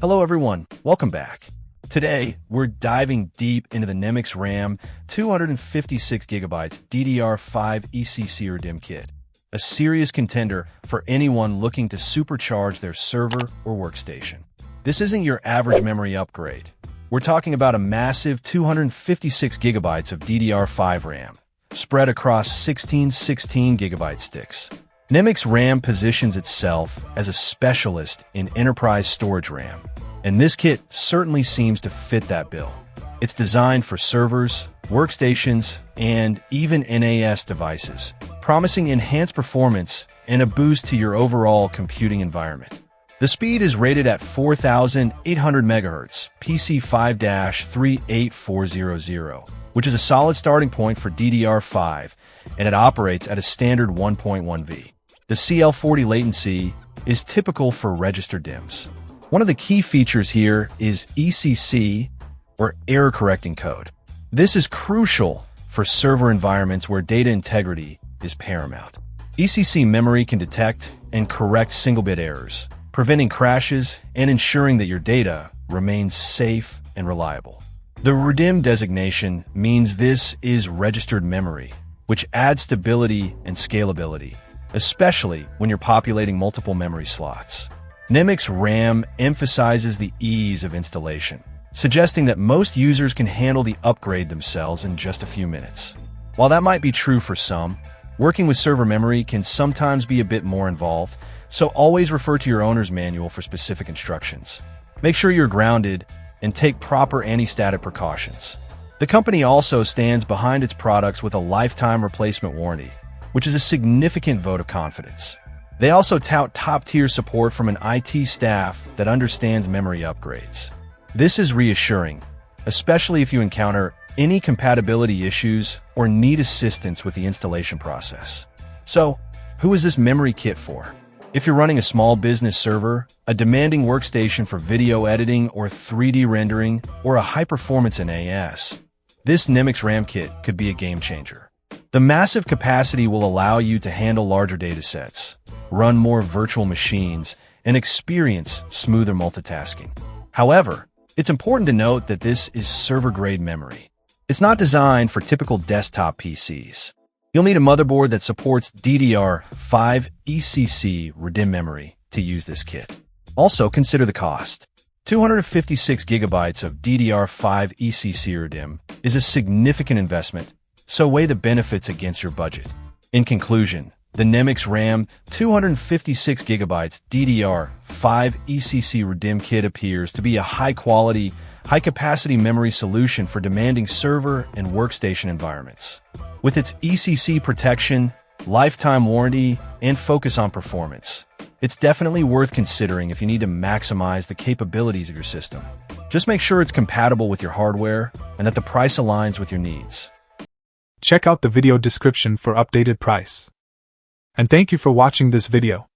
Hello everyone, welcome back. Today, we're diving deep into the NEMIX RAM 256GB DDR5 ECC or DIMM kit, a serious contender for anyone looking to supercharge their server or workstation. This isn't your average memory upgrade. We're talking about a massive 256GB of DDR5 RAM, spread across 16 16GB sticks. NEMIX RAM positions itself as a specialist in enterprise storage RAM, and this kit certainly seems to fit that bill. It's designed for servers, workstations, and even NAS devices, promising enhanced performance and a boost to your overall computing environment. The speed is rated at 4,800 MHz, PC5-38400, which is a solid starting point for DDR5, and it operates at a standard 1.1V. The CL40 latency is typical for registered DIMMs. One of the key features here is ECC, or error correcting code. This is crucial for server environments where data integrity is paramount. ECC memory can detect and correct single-bit errors, preventing crashes and ensuring that your data remains safe and reliable. The REDIMM designation means this is registered memory, which adds stability and scalability, especially when you're populating multiple memory slots. NEMIX RAM emphasizes the ease of installation, suggesting that most users can handle the upgrade themselves in just a few minutes. While that might be true for some, working with server memory can sometimes be a bit more involved, so always refer to your owner's manual for specific instructions. Make sure you're grounded and take proper anti-static precautions. The company also stands behind its products with a lifetime replacement warranty, which is a significant vote of confidence. They also tout top-tier support from an IT staff that understands memory upgrades. This is reassuring, especially if you encounter any compatibility issues or need assistance with the installation process. So, who is this memory kit for? If you're running a small business server, a demanding workstation for video editing or 3D rendering, or a high-performance NAS, this NEMIX RAM kit could be a game changer. The massive capacity will allow you to handle larger datasets, run more virtual machines, and experience smoother multitasking. However, it's important to note that this is server-grade memory. It's not designed for typical desktop PCs. You'll need a motherboard that supports DDR5 ECC REDIMM memory to use this kit. Also, consider the cost. 256GB of DDR5 ECC REDIMM is a significant investment, so weigh the benefits against your budget. In conclusion, the NEMIX RAM 256GB DDR5 ECC REDIMM kit appears to be a high-quality, high-capacity memory solution for demanding server and workstation environments. With its ECC protection, lifetime warranty, and focus on performance, it's definitely worth considering if you need to maximize the capabilities of your system. Just make sure it's compatible with your hardware and that the price aligns with your needs. Check out the video description for updated price. And thank you for watching this video.